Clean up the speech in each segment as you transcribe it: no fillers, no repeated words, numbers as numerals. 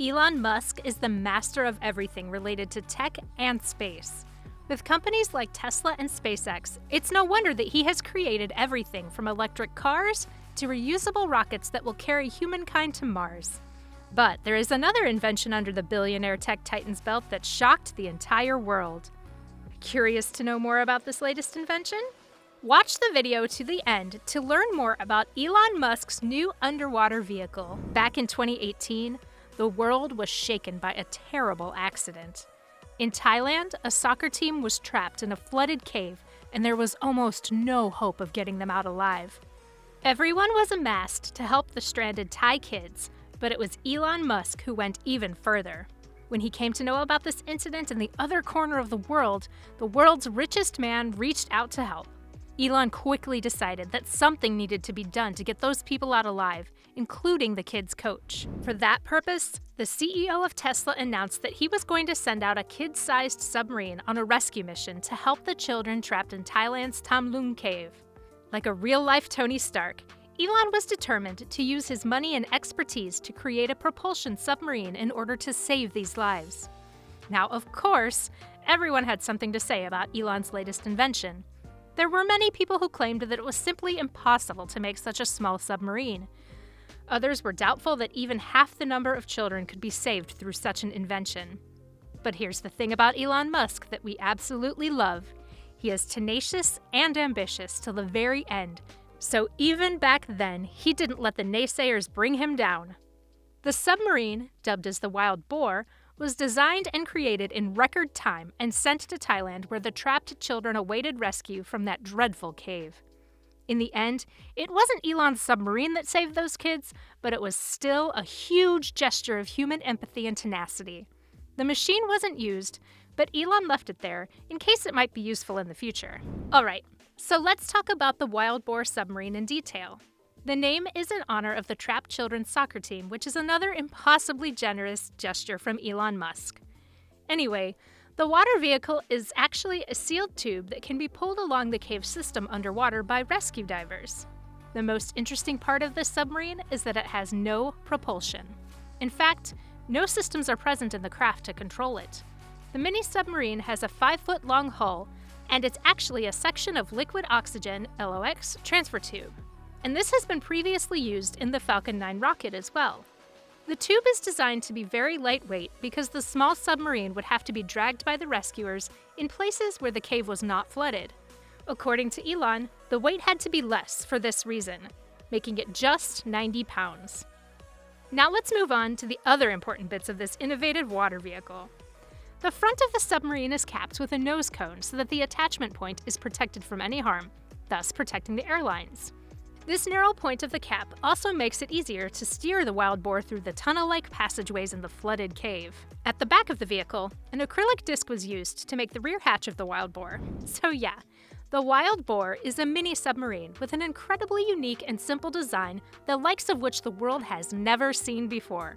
Elon Musk is the master of everything related to tech and space. With companies like Tesla and SpaceX, it's no wonder that he has created everything from electric cars to reusable rockets that will carry humankind to Mars. But there is another invention under the billionaire tech titan's belt that shocked the entire world. Curious to know more about this latest invention? Watch the video to the end to learn more about Elon Musk's new underwater vehicle. Back in 2018, the world was shaken by a terrible accident. In Thailand, a soccer team was trapped in a flooded cave, and there was almost no hope of getting them out alive. Everyone was amassed to help the stranded Thai kids, but it was Elon Musk who went even further. When he came to know about this incident in the other corner of the world's richest man reached out to help. Elon quickly decided that something needed to be done to get those people out alive, including the kids' coach. For that purpose, the CEO of Tesla announced that he was going to send out a kid-sized submarine on a rescue mission to help the children trapped in Thailand's Tham Luang cave. Like a real-life Tony Stark, Elon was determined to use his money and expertise to create a propulsion submarine in order to save these lives. Now, of course, everyone had something to say about Elon's latest invention. There were many people who claimed that it was simply impossible to make such a small submarine. Others were doubtful that even half the number of children could be saved through such an invention. But here's the thing about Elon Musk that we absolutely love. He is tenacious and ambitious till the very end, so even back then, he didn't let the naysayers bring him down. The submarine, dubbed as the Wild Boar, was designed and created in record time and sent to Thailand where the trapped children awaited rescue from that dreadful cave. In the end, it wasn't Elon's submarine that saved those kids, but it was still a huge gesture of human empathy and tenacity. The machine wasn't used, but Elon left it there in case it might be useful in the future. Alright, so let's talk about the Wild Boar submarine in detail. The name is in honor of the trapped children's soccer team, which is another impossibly generous gesture from Elon Musk. Anyway, the water vehicle is actually a sealed tube that can be pulled along the cave system underwater by rescue divers. The most interesting part of this submarine is that it has no propulsion. In fact, no systems are present in the craft to control it. The mini-submarine has a 5-foot-long hull, and it's actually a section of liquid oxygen, LOX, transfer tube. And this has been previously used in the Falcon 9 rocket as well. The tube is designed to be very lightweight because the small submarine would have to be dragged by the rescuers in places where the cave was not flooded. According to Elon, the weight had to be less for this reason, making it just 90 pounds. Now let's move on to the other important bits of this innovative water vehicle. The front of the submarine is capped with a nose cone so that the attachment point is protected from any harm, thus protecting the airlines. This narrow point of the cap also makes it easier to steer the Wild Boar through the tunnel-like passageways in the flooded cave. At the back of the vehicle, an acrylic disc was used to make the rear hatch of the Wild Boar. So yeah, the Wild Boar is a mini-submarine with an incredibly unique and simple design, the likes of which the world has never seen before.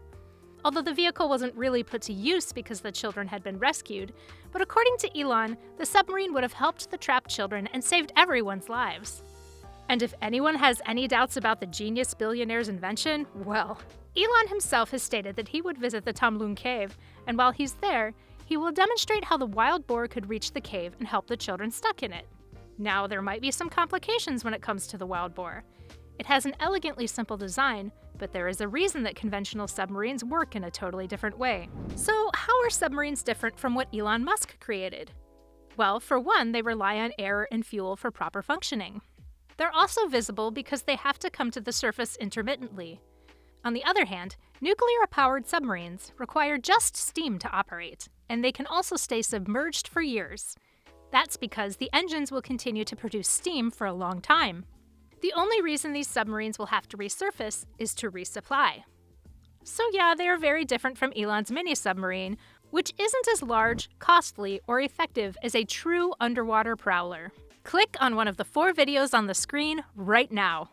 Although the vehicle wasn't really put to use because the children had been rescued, but according to Elon, the submarine would have helped the trapped children and saved everyone's lives. And if anyone has any doubts about the genius billionaire's invention, well, Elon himself has stated that he would visit the Tham Luang cave, and while he's there, he will demonstrate how the Wild Boar could reach the cave and help the children stuck in it. Now, there might be some complications when it comes to the Wild Boar. It has an elegantly simple design, but there is a reason that conventional submarines work in a totally different way. So, how are submarines different from what Elon Musk created? Well, for one, they rely on air and fuel for proper functioning. They're also visible because they have to come to the surface intermittently. On the other hand, nuclear-powered submarines require just steam to operate, and they can also stay submerged for years. That's because the engines will continue to produce steam for a long time. The only reason these submarines will have to resurface is to resupply. So yeah, they are very different from Elon's mini-submarine, which isn't as large, costly, or effective as a true underwater prowler. Click on one of the 4 videos on the screen right now.